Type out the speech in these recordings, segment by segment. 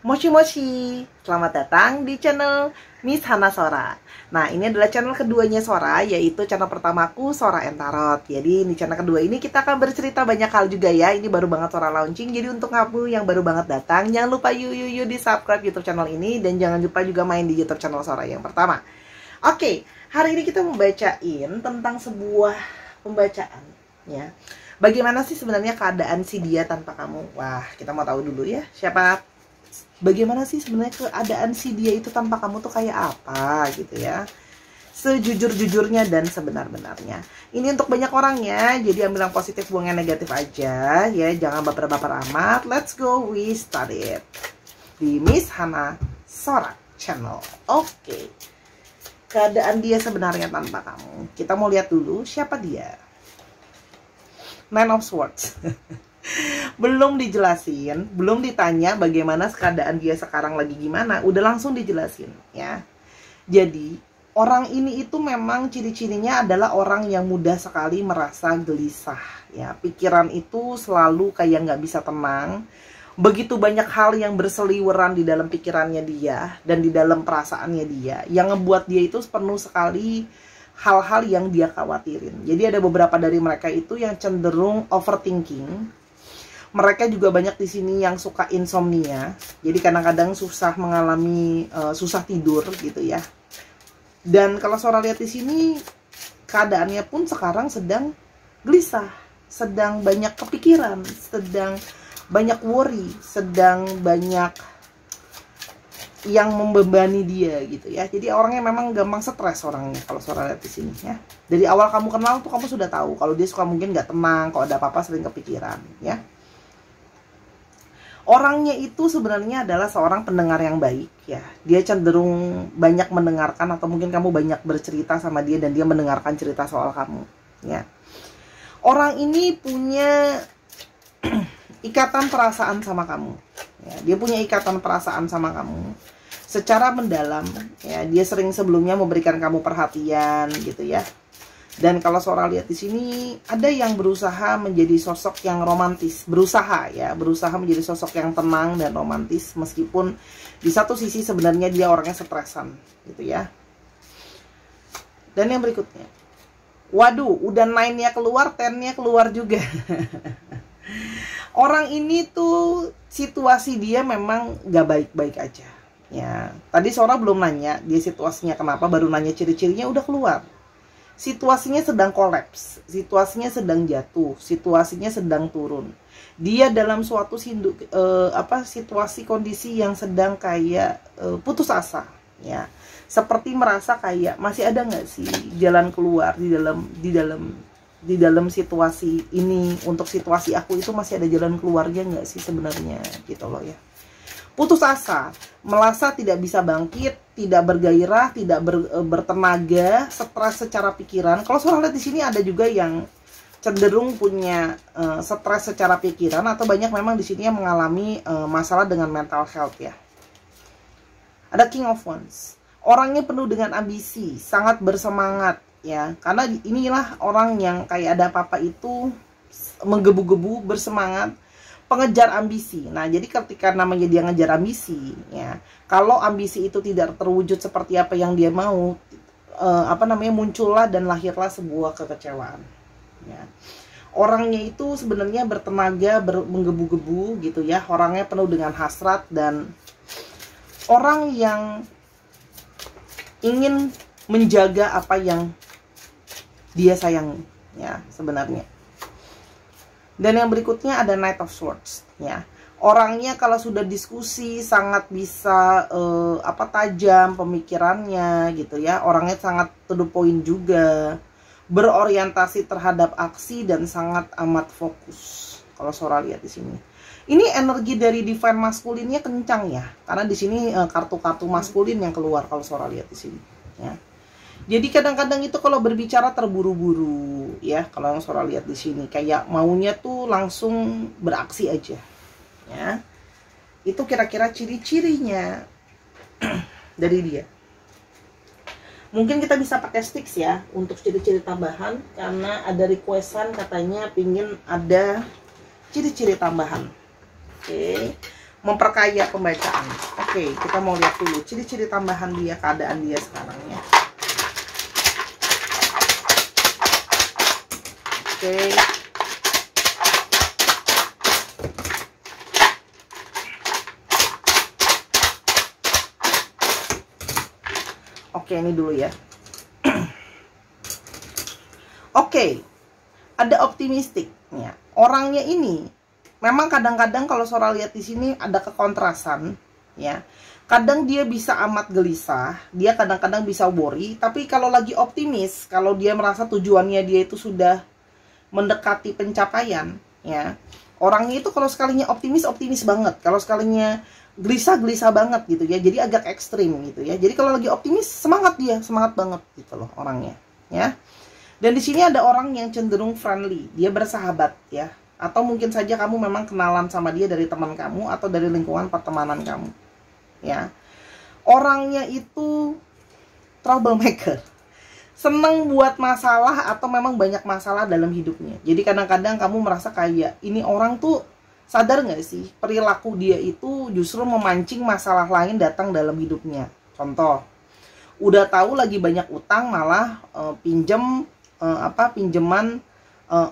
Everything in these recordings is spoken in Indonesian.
Mochi Mochi, selamat datang di channel Miss Hana Sora. Nah, ini adalah channel keduanya Sora, yaitu channel pertamaku Sora and Tarot. Jadi di channel kedua ini kita akan bercerita banyak hal juga ya. Ini baru banget Sora launching, jadi untuk kamu yang baru banget datang, jangan lupa yuk di subscribe YouTube channel ini, dan jangan lupa juga main di YouTube channel Sora yang pertama. Oke, hari ini kita membacain tentang sebuah pembacaan ya. Bagaimana sih sebenarnya keadaan si dia tanpa kamu? Wah, kita mau tahu dulu ya. Bagaimana sih sebenarnya keadaan si dia itu tanpa kamu tuh kayak apa gitu ya. Sejujur-jujurnya dan sebenar-benarnya. Ini untuk banyak orang ya, jadi ambil yang positif, buang yang negatif aja ya. Jangan baper-baper amat. Let's go, we start it di Miss Hana Sora channel. Oke. Keadaan dia sebenarnya tanpa kamu. Kita mau lihat dulu siapa dia. Nine of Swords. Belum dijelasin, belum ditanya bagaimana keadaan dia sekarang lagi gimana, udah langsung dijelasin ya. Jadi orang ini itu memang ciri-cirinya adalah orang yang mudah sekali merasa gelisah ya. Pikiran itu selalu kayak nggak bisa tenang. Begitu banyak hal yang berseliweran di dalam pikirannya dia dan di dalam perasaannya dia, yang ngebuat dia itu penuh sekali hal-hal yang dia khawatirin. Jadi ada beberapa dari mereka itu yang cenderung overthinking. Mereka juga banyak di sini yang suka insomnia. Jadi kadang-kadang susah mengalami susah tidur gitu ya. Dan kalau Sora lihat di sini, keadaannya pun sekarang sedang gelisah, sedang banyak kepikiran, sedang banyak worry, sedang banyak yang membebani dia gitu ya. Jadi orangnya memang gampang stres orangnya kalau Sora lihat di sini ya. Dari awal kamu kenal tuh kamu sudah tahu kalau dia suka mungkin nggak tenang, kalau ada apa-apa sering kepikiran ya. Orangnya itu sebenarnya adalah seorang pendengar yang baik ya. Dia cenderung banyak mendengarkan, atau mungkin kamu banyak bercerita sama dia dan dia mendengarkan cerita soal kamu ya. Orang ini punya ikatan perasaan sama kamu ya. Dia punya ikatan perasaan sama kamu secara mendalam ya. Dia sering sebelumnya memberikan kamu perhatian gitu ya. Dan kalau Sora lihat di sini, ada yang berusaha menjadi sosok yang romantis, berusaha menjadi sosok yang tenang dan romantis, meskipun di satu sisi sebenarnya dia orangnya stresan gitu ya. Dan yang berikutnya, waduh, udah 9-nya keluar, 10-nya keluar juga. Orang ini tuh situasi dia memang gak baik-baik aja ya. Tadi Sora belum nanya dia situasinya kenapa, baru nanya ciri-cirinya udah keluar. Situasinya sedang kolaps, situasinya sedang jatuh, situasinya sedang turun. Dia dalam suatu situasi kondisi yang sedang kayak putus asa ya. Seperti merasa kayak masih ada nggak sih jalan keluar di dalam situasi ini. Untuk situasi aku itu masih ada jalan keluarnya nggak sih sebenarnya gitu loh ya. Putus asa, merasa tidak bisa bangkit, tidak bergairah, tidak bertenaga, stres secara pikiran. Kalau Sora lihat di sini ada juga yang cenderung punya stres secara pikiran, atau banyak memang di sini yang mengalami masalah dengan mental health ya. Ada King of Wands. Orangnya penuh dengan ambisi, sangat bersemangat ya. Karena inilah orang yang kayak ada apa-apa itu menggebu-gebu, bersemangat, pengejar ambisi. Nah, jadi ketika namanya dia ngejar ambisi ya, kalau ambisi itu tidak terwujud seperti apa yang dia mau, muncullah dan lahirlah sebuah kekecewaan ya. Orangnya itu sebenarnya bertenaga, menggebu-gebu gitu ya. Orangnya penuh dengan hasrat dan orang yang ingin menjaga apa yang dia sayangi ya sebenarnya. Dan yang berikutnya ada Knight of Swords ya. Orangnya kalau sudah diskusi sangat bisa tajam pemikirannya gitu ya. Orangnya sangat to the point juga, berorientasi terhadap aksi dan sangat amat fokus. Kalau Sora lihat di sini, ini energi dari divine maskulinnya kencang ya. Karena di sini kartu-kartu maskulin yang keluar kalau Sora lihat di sini ya. Jadi kadang-kadang itu kalau berbicara terburu-buru ya. Kalau yang Sora lihat di sini kayak maunya tuh langsung beraksi aja ya. Itu kira-kira ciri-cirinya dari dia. Mungkin kita bisa pakai sticks ya untuk ciri-ciri tambahan, karena ada requestan katanya pingin ada ciri-ciri tambahan. Oke. memperkaya pembacaan. Oke, kita mau lihat dulu ciri-ciri tambahan dia, keadaan dia sekarang ya. Oke. Oke, ini dulu ya. Oke. Ada optimistiknya. Orangnya ini memang kadang-kadang kalau Sora lihat di sini ada kekontrasan ya. Kadang dia bisa amat gelisah, dia kadang-kadang bisa worry, tapi kalau lagi optimis, kalau dia merasa tujuannya dia itu sudah mendekati pencapaian ya. Orangnya itu kalau sekalinya optimis banget, kalau sekalinya gelisah banget gitu ya. Jadi agak ekstrim gitu ya. Jadi kalau lagi optimis semangat banget gitu loh orangnya ya. Dan di sini ada orang yang cenderung friendly, dia bersahabat ya. Atau mungkin saja kamu memang kenalan sama dia dari teman kamu atau dari lingkungan pertemanan kamu. Ya. Orangnya itu troublemaker. Seneng buat masalah atau memang banyak masalah dalam hidupnya. Jadi kadang-kadang kamu merasa kayak ini orang tuh sadar nggak sih perilaku dia itu justru memancing masalah lain datang dalam hidupnya. Contoh, udah tahu lagi banyak utang malah pinjaman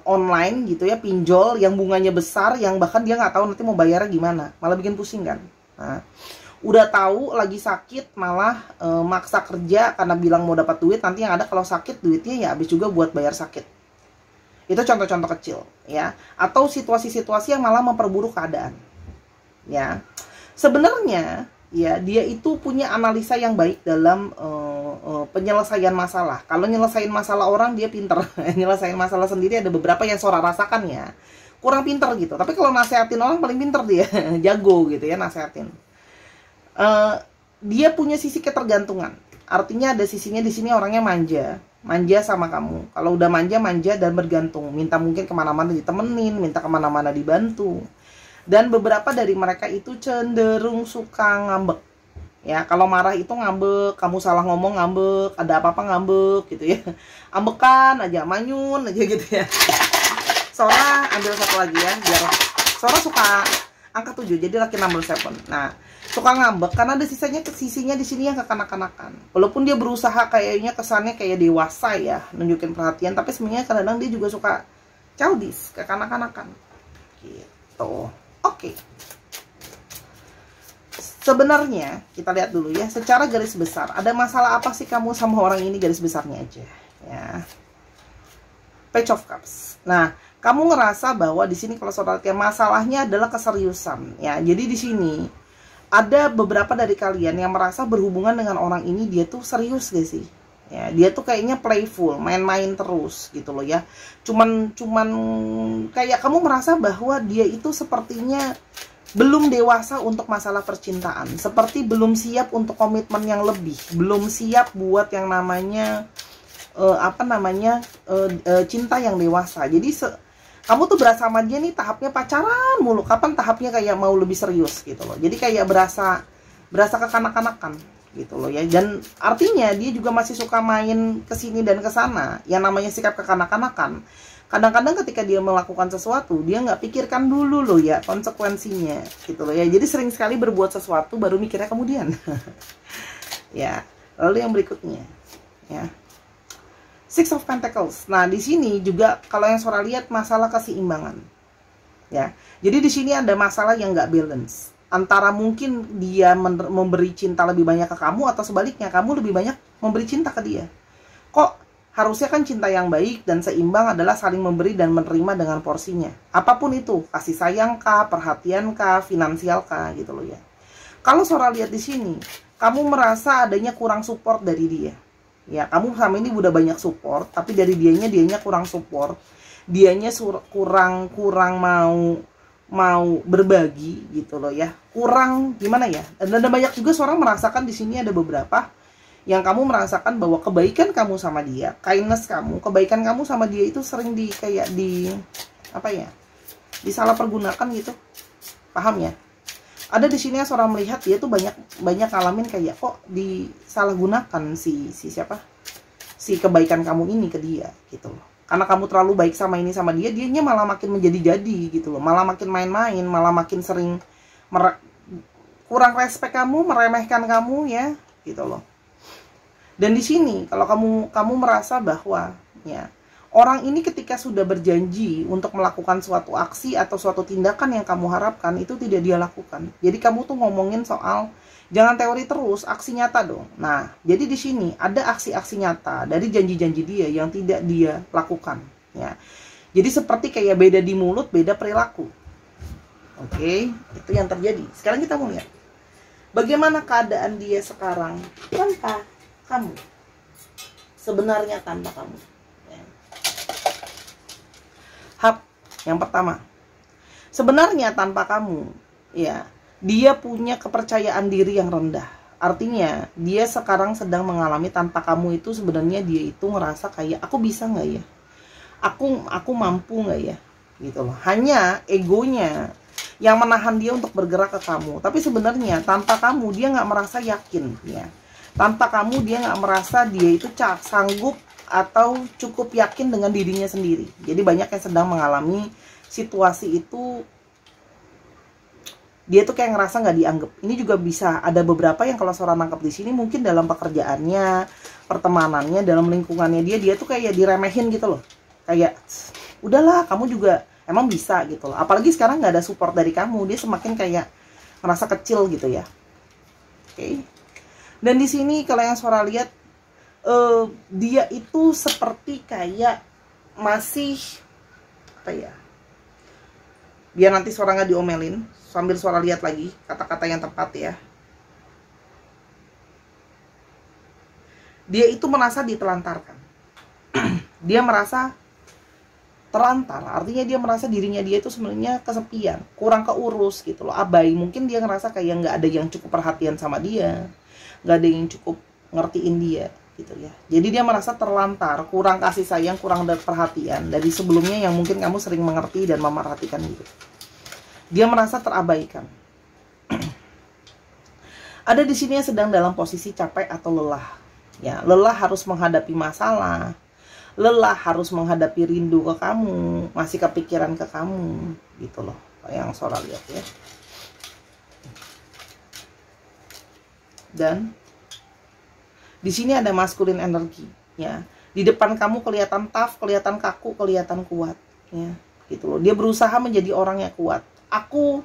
online gitu ya, pinjol yang bunganya besar, yang bahkan dia nggak tahu nanti mau bayarnya gimana, malah bikin pusing kan. Nah, udah tahu lagi sakit malah maksa kerja karena bilang mau dapat duit, nanti yang ada kalau sakit duitnya ya habis juga buat bayar sakit. Itu contoh-contoh kecil ya. Atau situasi-situasi yang malah memperburuk keadaan ya. Sebenarnya ya dia itu punya analisa yang baik dalam penyelesaian masalah. Kalau nyelesain masalah orang dia pinter. Nyelesain masalah sendiri ada beberapa yang Sora rasakan ya kurang pinter gitu. Tapi kalau nasehatin orang paling pinter dia. Jago gitu ya nasehatin. Dia punya sisi ketergantungan. Artinya ada sisinya di sini orangnya manja sama kamu. Kalau udah manja dan bergantung, minta mungkin kemana-mana ditemenin, minta kemana-mana dibantu. Dan beberapa dari mereka itu cenderung suka ngambek ya. Kalau marah itu ngambek, kamu salah ngomong ngambek, ada apa-apa ngambek gitu ya. Ambekan aja, manyun aja gitu ya. Sora ambil satu lagi ya, biar Sora suka angka 7, jadi laki number 7. Nah, suka ngambek karena ada sisinya di sini yang kekanak-kanakan. Walaupun dia berusaha kayaknya kesannya kayak dewasa ya, nunjukin perhatian, tapi sebenarnya kadang-kadang dia juga suka childish, kekanak-kanakan gitu. Oke. Sebenarnya kita lihat dulu ya, secara garis besar ada masalah apa sih kamu sama orang ini, garis besarnya aja ya. Page of Cups. Nah, kamu ngerasa bahwa di sini kalau Saudara lihat masalahnya adalah keseriusan ya. Jadi di sini ada beberapa dari kalian yang merasa berhubungan dengan orang ini dia tuh serius gak sih? Ya, dia tuh kayaknya playful, main-main terus gitu loh ya. Cuman kayak kamu merasa bahwa dia itu sepertinya belum dewasa untuk masalah percintaan, seperti belum siap untuk komitmen yang lebih, belum siap buat yang namanya cinta yang dewasa. Jadi kamu tuh berasa sama dia nih tahapnya pacaran mulu, kapan tahapnya kayak mau lebih serius gitu loh. Jadi kayak berasa kekanak-kanakan gitu loh ya. Dan artinya dia juga masih suka main kesini dan kesana, yang namanya sikap kekanak-kanakan. Kadang-kadang ketika dia melakukan sesuatu, dia nggak pikirkan dulu loh ya konsekuensinya gitu loh ya. Jadi sering sekali berbuat sesuatu baru mikirnya kemudian. Ya, lalu yang berikutnya ya, Six of Pentacles. Nah, di sini juga kalau yang Sora lihat masalah keseimbangan. Ya. Jadi di sini ada masalah yang nggak balance. Antara mungkin dia memberi cinta lebih banyak ke kamu, atau sebaliknya kamu lebih banyak memberi cinta ke dia. Kok harusnya kan cinta yang baik dan seimbang adalah saling memberi dan menerima dengan porsinya. Apapun itu, kasih sayang kah, perhatian kah, finansial kah gitu loh ya. Kalau Sora lihat di sini, kamu merasa adanya kurang support dari dia. Ya, kamu sama ini udah banyak support, tapi dari dianya kurang support. Dianya kurang mau berbagi gitu loh ya. Kurang gimana ya? Dan ada banyak juga seorang merasakan di sini ada beberapa yang kamu merasakan bahwa kebaikan kamu sama dia, kindness kamu, kebaikan kamu sama dia itu sering disalah pergunakan gitu. Paham ya? Ada di sini seorang melihat dia tuh banyak ngalamin kayak kok disalahgunakan si kebaikan kamu ini ke dia gitu loh. Karena kamu terlalu baik sama ini sama dia, dianya malah makin menjadi-jadi gitu loh. Malah makin main-main, malah makin sering kurang respect kamu, meremehkan kamu ya, gitu loh. Dan di sini kalau kamu merasa bahwa ya orang ini ketika sudah berjanji untuk melakukan suatu aksi atau suatu tindakan yang kamu harapkan itu tidak dia lakukan. Jadi kamu tuh ngomongin soal jangan teori terus, aksi nyata dong. Nah, jadi di sini ada aksi-aksi nyata dari janji-janji dia yang tidak dia lakukan ya. Jadi seperti kayak beda di mulut, beda perilaku. Oke, itu yang terjadi. Sekarang kita mau lihat bagaimana keadaan dia sekarang tanpa kamu, sebenarnya tanpa kamu ya. Hap, yang pertama, sebenarnya tanpa kamu ya, dia punya kepercayaan diri yang rendah. Artinya dia sekarang sedang mengalami tanpa kamu itu sebenarnya dia itu ngerasa kayak aku bisa nggak ya, aku mampu nggak ya, gitu loh. Hanya egonya yang menahan dia untuk bergerak ke kamu. Tapi sebenarnya tanpa kamu dia nggak merasa yakin ya. Tanpa kamu dia nggak merasa dia itu sanggup atau cukup yakin dengan dirinya sendiri. Jadi banyak yang sedang mengalami situasi itu, dia tuh kayak ngerasa nggak dianggap. Ini juga bisa ada beberapa yang kalau seorang nangkep di sini mungkin dalam pekerjaannya, pertemanannya, dalam lingkungannya dia tuh kayak diremehin gitu loh. Kayak udahlah kamu juga emang bisa gitu loh. Apalagi sekarang nggak ada support dari kamu, dia semakin kayak merasa kecil gitu ya. Oke. Dan di sini kalau yang Sora lihat dia itu seperti kayak masih apa ya? Biar nanti Sora nggak diomelin, sambil Sora lihat lagi kata-kata yang tepat ya. Dia itu merasa ditelantarkan. Dia merasa terlantar, artinya dia merasa dirinya dia itu sebenarnya kesepian, kurang keurus gitu loh, abai. Mungkin dia ngerasa kayak nggak ada yang cukup perhatian sama dia, nggak ada yang cukup ngertiin dia gitu ya. Jadi dia merasa terlantar, kurang kasih sayang, kurang perhatian dari sebelumnya yang mungkin kamu sering mengerti dan memerhatikan gitu. Dia merasa terabaikan. Ada di sini yang sedang dalam posisi capek atau lelah ya, lelah harus menghadapi masalah, lelah harus menghadapi rindu ke kamu, masih kepikiran ke kamu gitu loh, yang Sora lihat ya. Dan di sini ada maskulin energi ya. Di depan kamu kelihatan tough, kelihatan kaku, kelihatan kuat ya, gitu loh. Dia berusaha menjadi orang yang kuat. Aku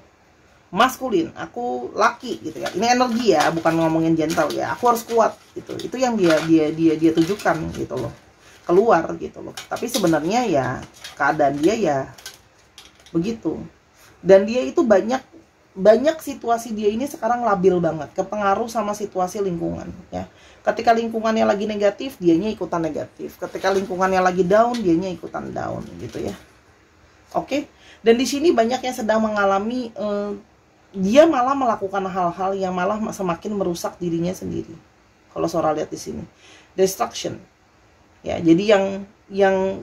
maskulin, aku laki gitu ya. Ini energi ya, bukan ngomongin gentle ya. Aku harus kuat gitu. Itu yang dia tunjukkan gitu loh, keluar gitu loh. Tapi sebenarnya ya keadaan dia ya begitu. Dan dia itu banyak situasi dia ini sekarang labil banget, kepengaruh sama situasi lingkungan ya. Ketika lingkungannya lagi negatif, dianya ikutan negatif. Ketika lingkungannya lagi down, dianya ikutan down gitu ya. Oke. Dan di sini banyak yang sedang mengalami dia malah melakukan hal-hal yang malah semakin merusak dirinya sendiri. Kalau Sora lihat di sini, destruction. Ya, jadi yang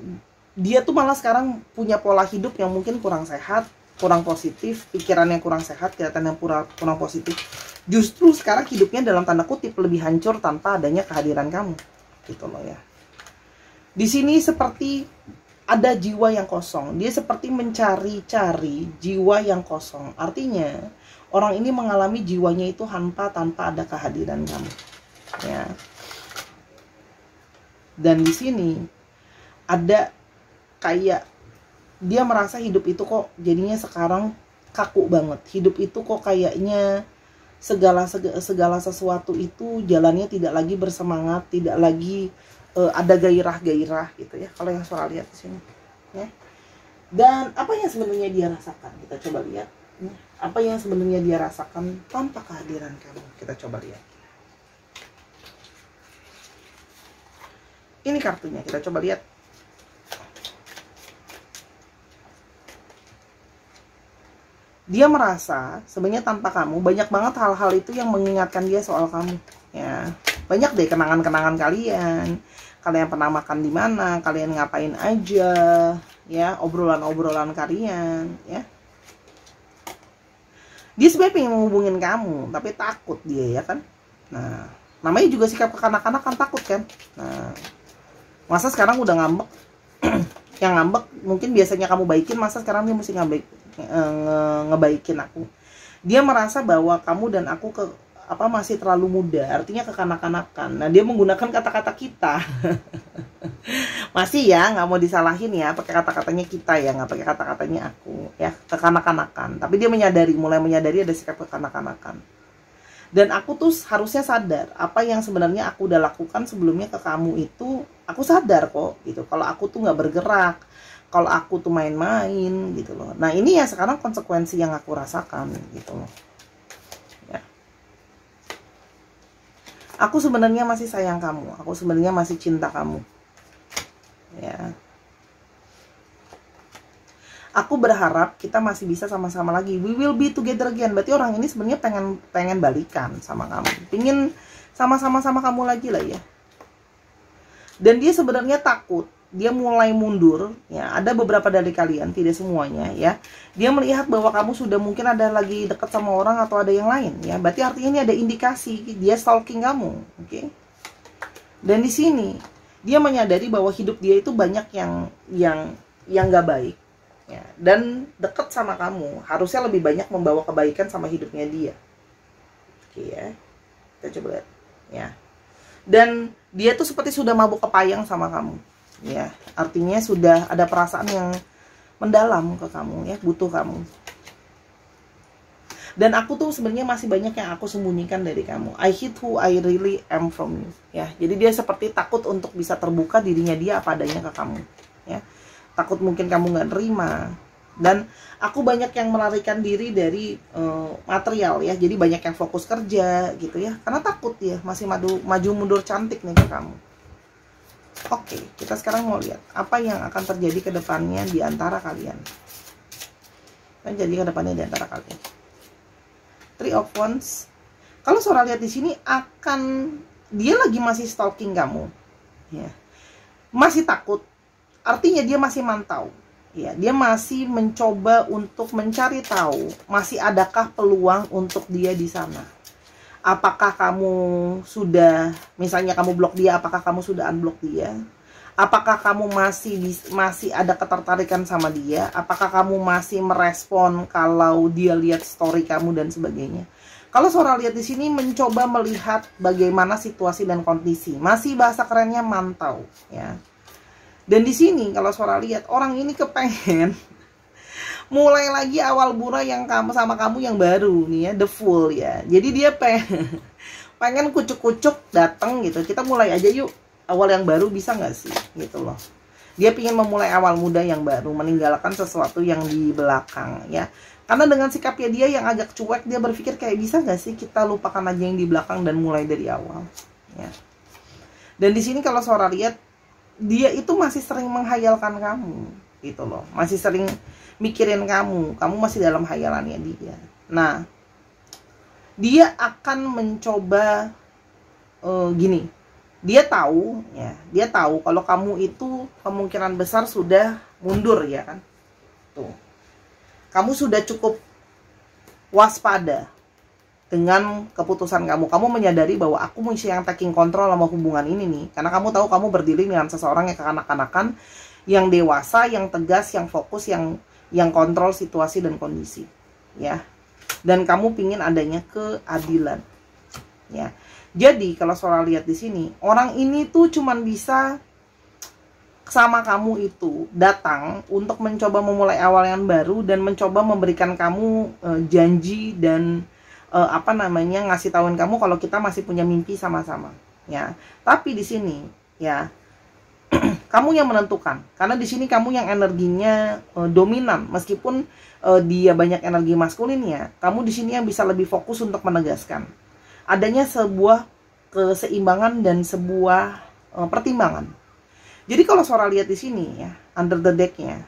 dia tuh malah sekarang punya pola hidup yang mungkin kurang sehat, kurang positif, pikirannya kurang sehat, kelihatannya kurang positif. Justru sekarang hidupnya dalam tanda kutip lebih hancur tanpa adanya kehadiran kamu. Gitu loh ya. Di sini seperti ada jiwa yang kosong. Dia seperti mencari-cari jiwa yang kosong. Artinya orang ini mengalami jiwanya itu hampa tanpa ada kehadiran kamu. Ya. Dan di sini ada kayak dia merasa hidup itu kok jadinya sekarang kaku banget. Hidup itu kok kayaknya segala sesuatu itu jalannya tidak lagi bersemangat, tidak lagi ada gairah-gairah gitu ya. Kalau yang Sora lihat di sini, ya. Dan apa yang sebenarnya dia rasakan? Kita coba lihat. Apa yang sebenarnya dia rasakan tanpa kehadiran kamu? Kita coba lihat. Ini kartunya, kita coba lihat. Dia merasa sebenarnya tanpa kamu banyak banget hal-hal itu yang mengingatkan dia soal kamu ya. Banyak deh kenangan-kenangan kalian pernah makan di mana, kalian ngapain aja ya, obrolan-obrolan kalian ya. Dia sebenarnya pengen menghubungin kamu tapi takut dia ya kan. Nah, namanya juga sikap kekanak-kanak kan, takut kan. Nah, masa sekarang udah ngambek. Yang ngambek mungkin biasanya kamu baikin, masa sekarang dia mesti ngebaikin aku. Dia merasa bahwa kamu dan aku masih terlalu muda, artinya kekanak-kanakan. Nah, dia menggunakan kata-kata kita. Masih ya, nggak mau disalahin ya, pakai kata-katanya kita ya, nggak pakai kata-katanya aku ya, kekanak-kanakan. Tapi dia mulai menyadari ada sikap kekanak-kanakan. Dan aku tuh harusnya sadar apa yang sebenarnya aku udah lakukan sebelumnya ke kamu itu, aku sadar kok gitu. Kalau aku tuh nggak bergerak, kalau aku tuh main-main gitu loh. Nah, ini ya sekarang konsekuensi yang aku rasakan gitu loh. Aku sebenarnya masih sayang kamu, aku sebenarnya masih cinta kamu. Ya. Aku berharap kita masih bisa sama-sama lagi. We will be together again. Berarti orang ini sebenarnya pengen balikan sama kamu. Pengen sama-sama kamu lagi lah ya. Dan dia sebenarnya takut. Dia mulai mundur, ya. Ada beberapa dari kalian, tidak semuanya, ya. Dia melihat bahwa kamu sudah mungkin ada lagi dekat sama orang atau ada yang lain, ya. Berarti artinya ini ada indikasi dia stalking kamu, oke? Dan di sini dia menyadari bahwa hidup dia itu banyak yang nggak baik, ya. Dan dekat sama kamu harusnya lebih banyak membawa kebaikan sama hidupnya dia, oke ya. Kita coba lihat, ya. Dan dia tuh seperti sudah mabuk kepayang sama kamu. Ya, artinya sudah ada perasaan yang mendalam ke kamu ya, butuh kamu. Dan aku tuh sebenarnya masih banyak yang aku sembunyikan dari kamu. I hid who I really am from you. Ya, jadi dia seperti takut untuk bisa terbuka dirinya dia apa adanya ke kamu. Ya, takut mungkin kamu nggak terima. Dan aku banyak yang melarikan diri dari material ya. Jadi banyak yang fokus kerja gitu ya. Karena takut ya masih maju mundur cantik nih ke kamu. Oke, kita sekarang mau lihat apa yang akan terjadi ke depannya di antara kalian. Kan jadi ke depannya di antara kalian. Three of Wands. Kalau Sora lihat di sini dia lagi masih stalking kamu. Ya. Masih takut. Artinya dia masih mantau. Ya, dia masih mencoba untuk mencari tahu masih adakah peluang untuk dia di sana. Apakah kamu sudah, misalnya kamu blok dia, apakah kamu sudah unblock dia? Apakah kamu masih ada ketertarikan sama dia? Apakah kamu masih merespon kalau dia lihat story kamu dan sebagainya? Kalau Sora lihat di sini mencoba melihat bagaimana situasi dan kondisi, masih bahasa kerennya mantau, ya. Dan di sini kalau Sora lihat orang ini kepengen mulai lagi awal mula yang sama kamu yang baru nih ya, the full ya. Jadi dia pengen kucuk-kucuk datang gitu. Kita mulai aja yuk awal yang baru, bisa nggak sih gitu loh. Dia pengen memulai awal muda yang baru, meninggalkan sesuatu yang di belakang ya. Karena dengan sikapnya dia yang agak cuek, dia berpikir kayak bisa nggak sih kita lupakan aja yang di belakang dan mulai dari awal ya. Dan di sini kalau Sora lihat dia itu masih sering menghayalkan kamu gitu loh. Masih sering mikirin kamu masih dalam hayalannya dia. Nah, dia akan mencoba gini. Dia tahu kalau kamu itu kemungkinan besar sudah mundur ya kan. Tuh. Kamu sudah cukup waspada dengan keputusan kamu. Kamu menyadari bahwa aku mesti yang taking control sama hubungan ini nih. Karena kamu tahu kamu berdiri dengan seseorang yang kekanak-kanakan, yang dewasa, yang tegas, yang fokus, yang kontrol situasi dan kondisi ya. Dan kamu pingin adanya keadilan ya. Jadi kalau Sora lihat di sini, orang ini tuh cuman bisa sama kamu itu datang untuk mencoba memulai awal yang baru dan mencoba memberikan kamu janji dan ngasih tahuin kamu kalau kita masih punya mimpi sama-sama ya. Tapi di sini ya kamu yang menentukan, karena di sini kamu yang energinya dominan, meskipun dia banyak energi maskulinnya, kamu di sini yang bisa lebih fokus untuk menegaskan adanya sebuah keseimbangan dan sebuah pertimbangan. Jadi kalau Sora lihat di sini ya, under the deck-nya,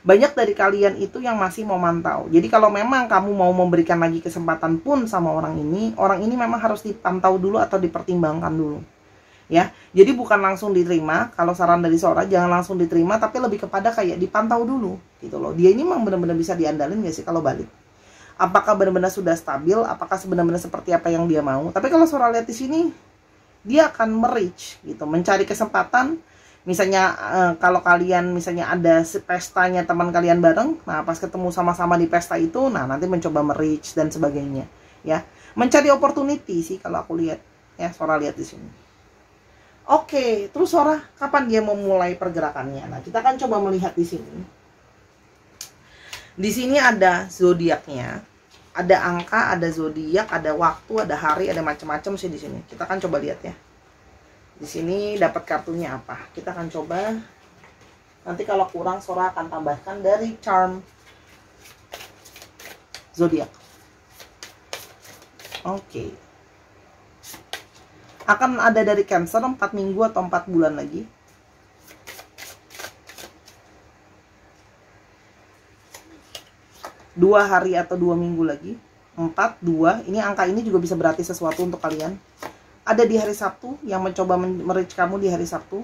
banyak dari kalian itu yang masih mau mantau. Jadi kalau memang kamu mau memberikan lagi kesempatan pun sama orang ini memang harus dipantau dulu atau dipertimbangkan dulu. Ya, jadi bukan langsung diterima. Kalau saran dari Sora, jangan langsung diterima, tapi lebih kepada kayak dipantau dulu gitu loh. Dia ini memang benar-benar bisa diandalin gak sih kalau balik? Apakah benar-benar sudah stabil? Apakah benar-benar seperti apa yang dia mau? Tapi kalau Sora lihat di sini, dia akan merich gitu, mencari kesempatan Misalnya kalau kalian misalnya ada pestanya teman kalian bareng, nah pas ketemu sama-sama di pesta itu, nah nanti mencoba merich dan sebagainya, ya. Mencari opportunity sih kalau aku lihat, ya. Sora lihat di sini. Oke, terus Sora kapan dia mau mulai pergerakannya? Nah, kita akan coba melihat di sini. Di sini ada zodiaknya, ada angka, ada zodiak, ada waktu, ada hari, ada macam-macam sih di sini. Kita akan coba lihat ya. Di sini dapat kartunya apa? Kita akan coba. Nanti kalau kurang Sora akan tambahkan dari charm zodiak. Oke. Akan ada dari Cancer 4 minggu atau 4 bulan lagi. Dua hari atau 2 minggu lagi. 4, 2. Ini angka ini juga bisa berarti sesuatu untuk kalian. Ada di hari Sabtu, yang mencoba merich kamu di hari Sabtu.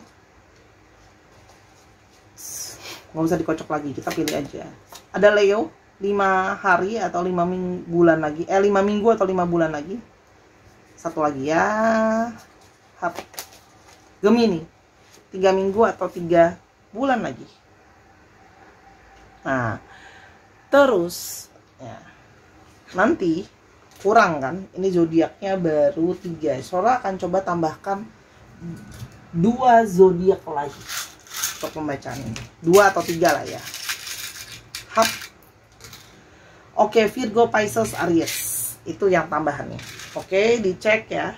Nggak usah dikocok lagi, kita pilih aja. Ada Leo, 5 hari atau 5 bulan lagi. 5 minggu atau 5 bulan lagi. Satu lagi ya. Gemini, 3 minggu atau 3 bulan lagi. Nah, terus ya, nanti kurang kan, ini zodiaknya baru 3. Sora akan coba tambahkan 2 zodiak lagi untuk pembacaan ini, 2 atau 3 lah ya. Oke, Virgo, Pisces, Aries, itu yang tambahannya. Oke, dicek ya,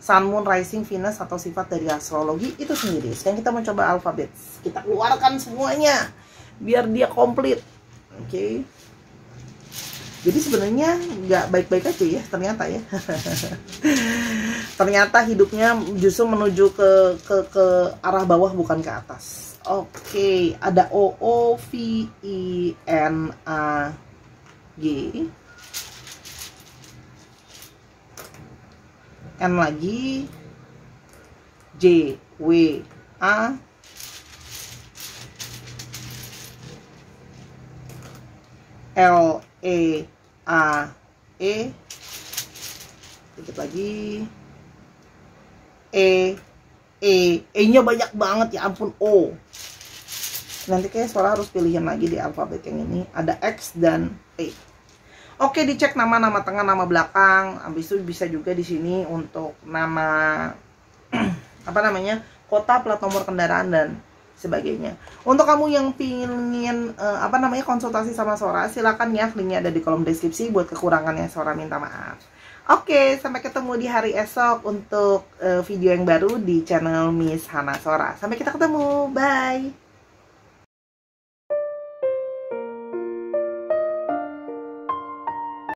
Sun, Moon, Rising, Venus atau sifat dari astrologi itu sendiri. Sekarang kita mencoba alfabet, kita keluarkan semuanya biar dia komplit. Oke. Jadi sebenarnya nggak baik-baik aja ya ternyata ya. Ternyata hidupnya justru menuju ke arah bawah bukan ke atas. Oke, ada O O V I N A G. N lagi. J W A. L E A E, dikit lagi, E-nya banyak banget ya ampun, O. Nanti kayak Sora harus pilihin lagi di alfabet yang ini. Ada X dan E. Oke, dicek nama tengah, nama belakang. Habis itu bisa juga di sini untuk nama apa namanya, kota, plat nomor kendaraan dan sebagainya. Untuk kamu yang pingin konsultasi sama Sora, silakan ya, linknya ada di kolom deskripsi. Buat kekurangannya Sora minta maaf. Oke, sampai ketemu di hari esok untuk video yang baru di channel Miss Hana Sora. Sampai kita ketemu, bye.